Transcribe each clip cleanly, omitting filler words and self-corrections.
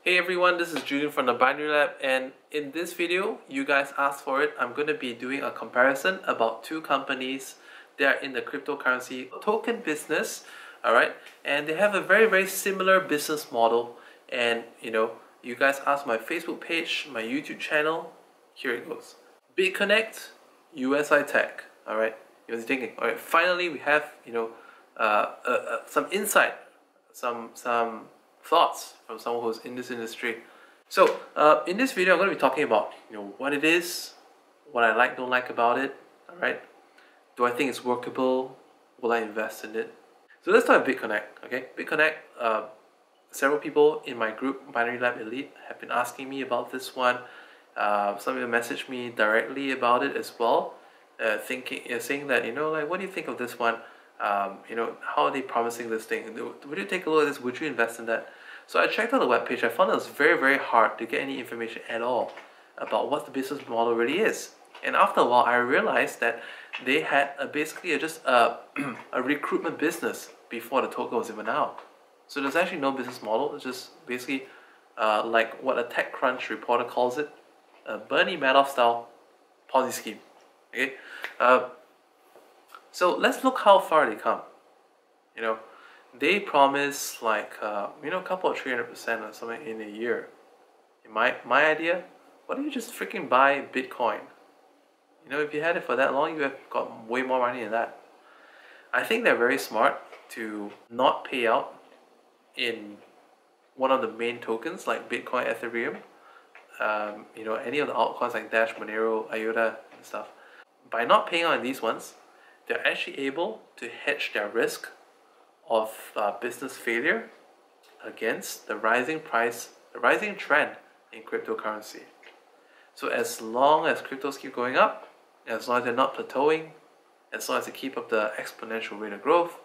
Hey everyone, this is Julian from the Binary Lab, and in this video, you guys asked for it. I'm going to be doing a comparison about two companies that are in the cryptocurrency token business, alright? And they have a very similar business model. And you guys asked my Facebook page, my YouTube channel. Here it goes. Bitconnect, USI-Tech, alright? You're thinking, alright, finally we have, some insight, some thoughts from someone who's in this industry. So in this video, I'm going to be talking about what it is, what I like, don't like about it. All right, do I think it's workable? Will I invest in it? So let's start with Bitconnect. Okay, Bitconnect. Several people in my group, Binary Lab Elite, have been asking me about this one. Some of them messaged me directly about it as well, saying that like, what do you think of this one? How are they promising this thing? Would you take a look at this? Would you invest in that? So I checked out the webpage. I found it was very hard to get any information at all about what the business model really is. And after a while, I realized that they had basically just a recruitment business before the token was even out. So there's actually no business model. It's just basically like what a TechCrunch reporter calls it, a Bernie Madoff style Ponzi scheme. Okay. So let's look how far they come. They promise like a couple of 300% or something in a year. In my idea, why don't you just freaking buy Bitcoin? If you had it for that long, you have got way more money than that. I think they're very smart to not pay out in one of the main tokens like Bitcoin, Ethereum, any of the altcoins like Dash, Monero, IOTA and stuff. By not paying out in these ones, they're actually able to hedge their risk of business failure against the rising trend in cryptocurrency. So as long as cryptos keep going up, as long as they're not plateauing, as long as they keep up the exponential rate of growth,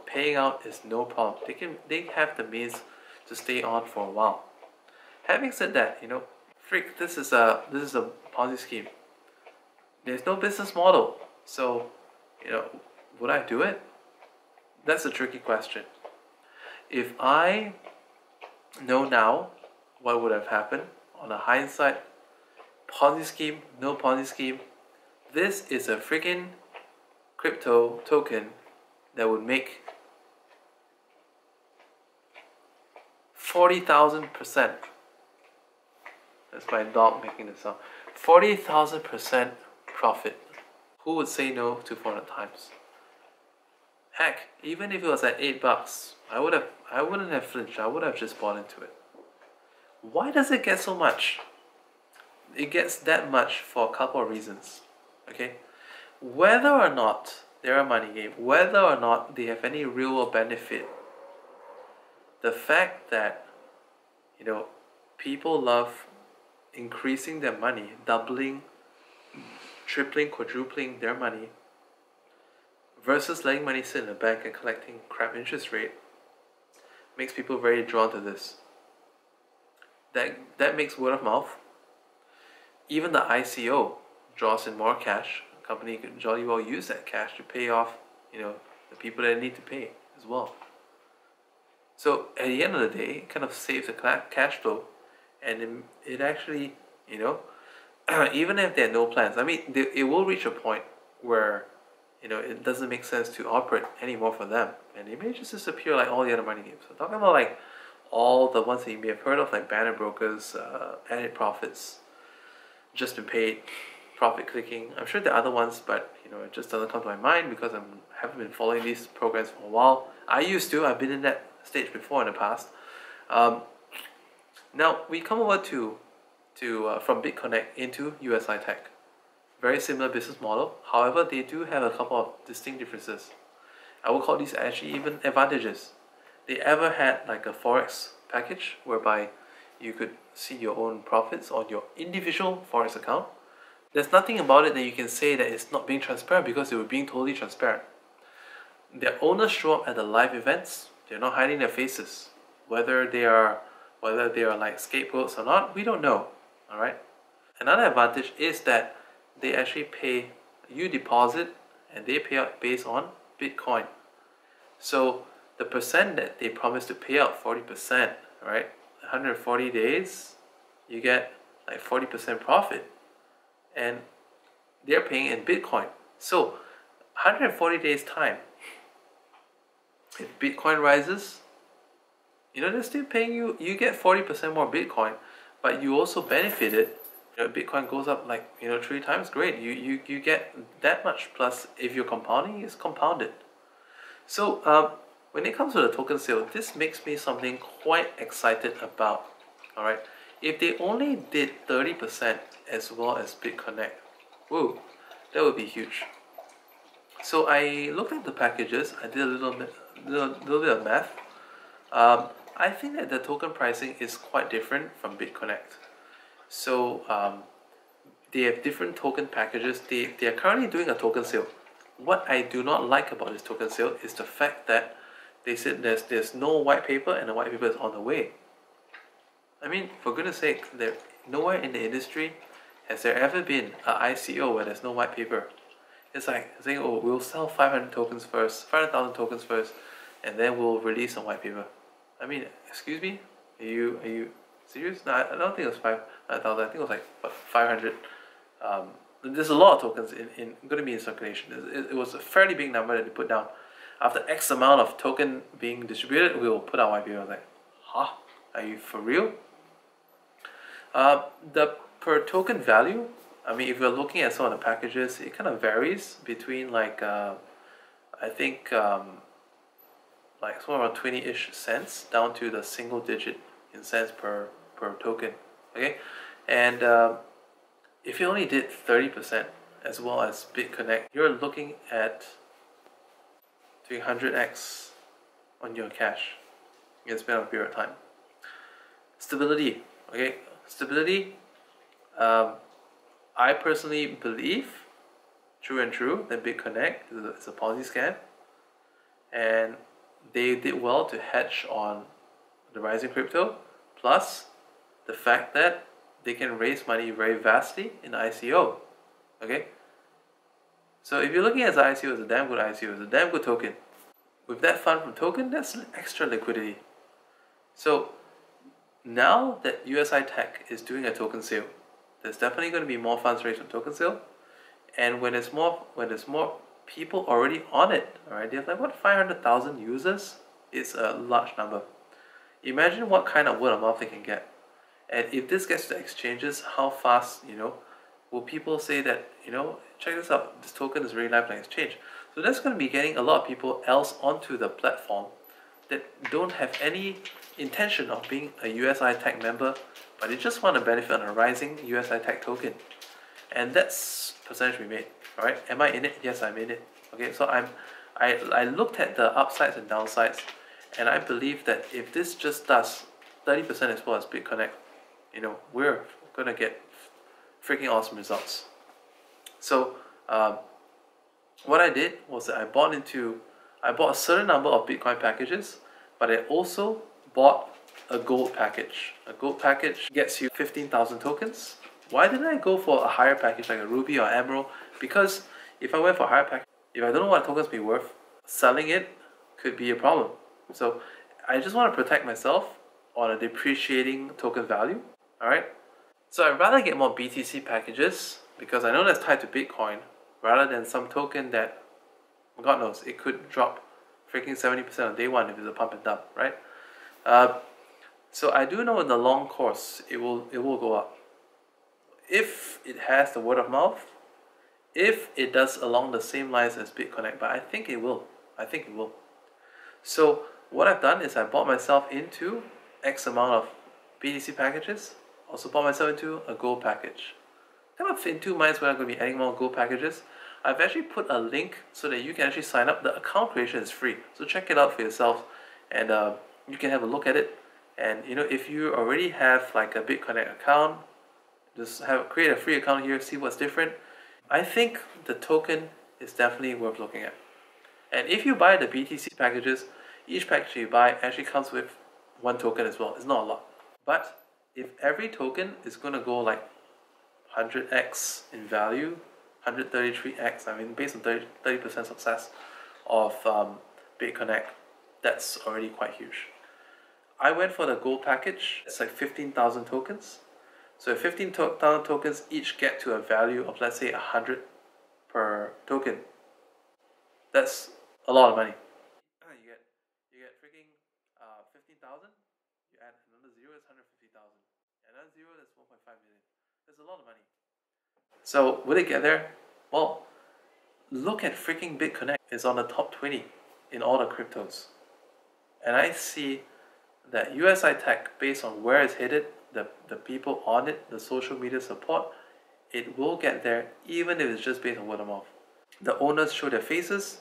paying out is no problem. They have the means to stay on for a while. Having said that, this is a Ponzi scheme. There's no business model. So, would I do it? That's a tricky question. If I know now what would have happened on a hindsight, Ponzi scheme, no Ponzi scheme, this is a freaking crypto token that would make 40,000%. That's my dog making the sound. 40,000% profit. Who would say no to 400 times? Heck, even if it was at $8, I wouldn't have flinched. I would have just bought into it. Why does it get so much? It gets that much for a couple of reasons. Okay, whether or not they're a money game, whether or not they have any real world benefit, the fact that people love increasing their money, doubling, tripling, quadrupling their money, versus letting money sit in the bank and collecting crap interest rate, makes people very drawn to this. That makes word of mouth. Even the ICO draws in more cash. A company could jolly well use that cash to pay off, the people that need to pay as well. So at the end of the day, it kind of saves the cash flow, and it actually, even if there are no plans, it will reach a point where it doesn't make sense to operate anymore for them, and they may just disappear like all the other money games. So talking about like all the ones that you may have heard of, like banner brokers, added profits, just been paid, profit clicking. I'm sure there are other ones, but it just doesn't come to my mind because I haven't been following these programs for a while. I've been in that stage before in the past. Now we come over to from Bitconnect into USI-Tech. Very similar business model. However, they do have a couple of distinct differences. I would call these actually even advantages. They ever had like a Forex package whereby you could see your own profits on your individual Forex account. There's nothing about it that you can say that it's not being transparent because they were being totally transparent. Their owners show up at the live events. They're not hiding their faces. Whether they are like scapegoats or not, we don't know. Alright? Another advantage is that they actually pay, you deposit and they pay out based on Bitcoin. So the percent that they promise to pay out, 40%, right? 140 days, you get like 40% profit, and they're paying in Bitcoin. So 140 days time, if Bitcoin rises, they're still paying you. You get 40% more Bitcoin, but you also benefited. Bitcoin goes up like 3 times. Great, you get that much. Plus, if you're compounding, it's compounded. So when it comes to the token sale, this makes me something quite excited about. All right, if they only did 30% as well as Bitconnect, whoa, that would be huge. So I looked at the packages. I did a little bit of math. I think that the token pricing is quite different from Bitconnect. So they have different token packages. They are currently doing a token sale. What I do not like about this token sale is the fact that they said there's no white paper and the white paper is on the way. I mean, for goodness sake, there nowhere in the industry has there ever been an ICO where there's no white paper. It's like saying, oh, we'll sell 500,000 tokens first, and then we'll release a white paper. I mean, excuse me? Are you serious? No, I don't think it was 5,000. I think it was like 500. There's a lot of tokens going to be in circulation. It was a fairly big number that they put down. After X amount of token being distributed, we will put out white paper. I was like, huh? Are you for real? The per token value, I mean, if you're looking at some of the packages, it kind of varies between like I think like somewhere around 20-ish cents down to the single digit in cents per token. Okay, and if you only did 30% as well as Bitconnect, you're looking at 300x on your cash in a span of a period of time. Stability, okay, stability. I personally believe, true and true, that Bitconnect is a Ponzi scam, and they did well to hedge on the rising crypto, plus the fact that they can raise money very vastly in ICO. Okay, so if you're looking at the ICO, it's a damn good ICO, it's a damn good token. With that fund from token, that's extra liquidity. So now that USI-Tech is doing a token sale, there's definitely going to be more funds raised from token sale, and when there's more people already on it, all right, they have like what 500,000 users. It's a large number. Imagine what kind of word of mouth they can get, and if this gets to exchanges, how fast will people say that check this out, this token is really live on exchange. So that's going to be getting a lot of people else onto the platform that don't have any intention of being a USI-Tech member, but they just want to benefit on a rising USI-Tech token, and that's percentage we made. All right, am I in it? Yes, I'm in it. Okay, so I looked at the upsides and downsides, and I believe that if this just does 30% as well as Bitconnect, we're gonna get freaking awesome results. So what I did was that I bought a certain number of Bitcoin packages, but I also bought a gold package. A gold package gets you 15,000 tokens. Why didn't I go for a higher package like a Ruby or Emerald? Because if I went for a higher package, if I don't know what tokens be worth, selling it could be a problem. So I just want to protect myself on a depreciating token value. Alright? So I'd rather get more BTC packages because I know that's tied to Bitcoin rather than some token that, God knows, it could drop freaking 70% on day one if it's a pump and dump, right? So I do know in the long course it will go up. If it has the word of mouth, if it does along the same lines as Bitconnect, but I think it will. So what I've done is I bought myself into X amount of BTC packages, also bought myself into a gold package. Kind of in two minds when I'm going to be adding more gold packages. I've actually put a link so that you can actually sign up. The account creation is free, so check it out for yourself, and you can have a look at it. And if you already have like a Bitconnect account, just create a free account here, see what's different. I think the token is definitely worth looking at. And if you buy the BTC packages, each package you buy actually comes with one token as well. It's not a lot. But if every token is going to go like 100x in value, 133x, I mean based on 30% success of Bitconnect, that's already quite huge. I went for the gold package. It's like 15,000 tokens. So 15,000 tokens each get to a value of, let's say, 100 per token. That's a lot of money. You get freaking 15,000. You add another zero, it's 150,000. Another zero, that's 1.5 million. That's a lot of money. So will it get there? Well, look at freaking Bitconnect. It's on the top 20 in all the cryptos. And I see that USI-Tech, based on where it's headed, the people on it, the social media support, it will get there even if it's just based on word of mouth. The owners show their faces,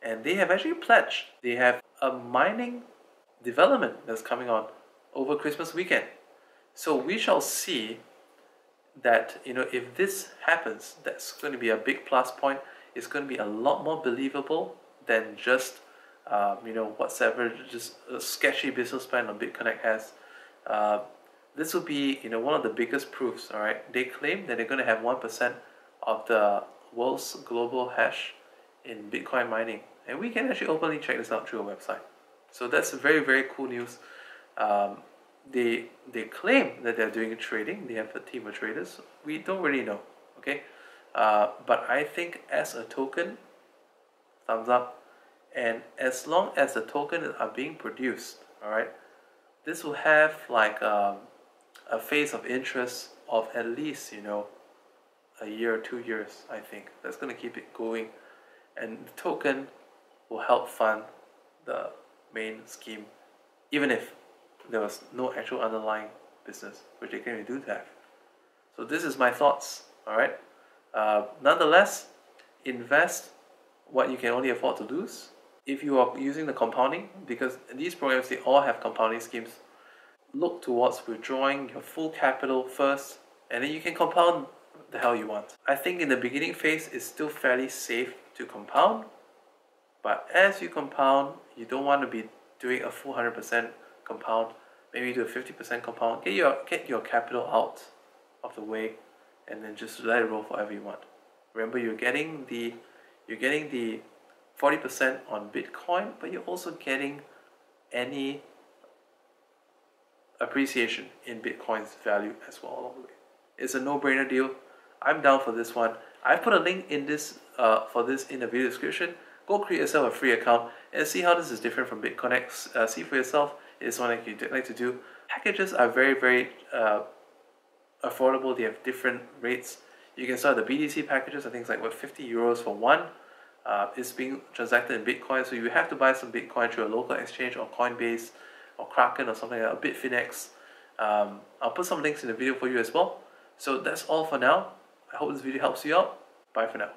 and they have actually pledged. They have a mining development that's coming on over Christmas weekend. So we shall see that, if this happens, that's going to be a big plus point. It's going to be a lot more believable than just whatsoever, just a sketchy business plan on Bitconnect has. This will be, one of the biggest proofs, all right? They claim that they're going to have 1% of the world's global hash in Bitcoin mining. And we can actually openly check this out through a website. So that's very, very cool news. They claim that they're doing trading. They have a team of traders. We don't really know, okay? But I think as a token, thumbs up. And as long as the tokens are being produced, all right, this will have like a phase of interest of at least, a year or 2 years, I think. That's going to keep it going. And the token will help fund the main scheme, even if there was no actual underlying business, which they claim to have. So this is my thoughts, all right? Nonetheless, invest what you can only afford to lose. If you are using the compounding, because these programs, they all have compounding schemes, look towards withdrawing your full capital first, and then you can compound the hell you want. I think in the beginning phase, it's still fairly safe to compound, but as you compound, you don't want to be doing a full 100% compound. Maybe do a 50% compound. Get your capital out of the way, and then just let it roll forever you want. Remember, you're getting the 40% on Bitcoin, but you're also getting any appreciation in Bitcoin's value as well along the way. It's a no-brainer deal. I'm down for this one. I put a link in this for this in the video description. Go create yourself a free account and see how this is different from Bitconnect. See for yourself. It's one that you'd like to do. Packages are very, very affordable. They have different rates. You can start the BTC packages. I think it's like 50 euros for one. It's being transacted in Bitcoin, so you have to buy some Bitcoin through a local exchange or Coinbase or Kraken or something like that, Bitfinex. I'll put some links in the video for you as well. So that's all for now. I hope this video helps you out. Bye for now.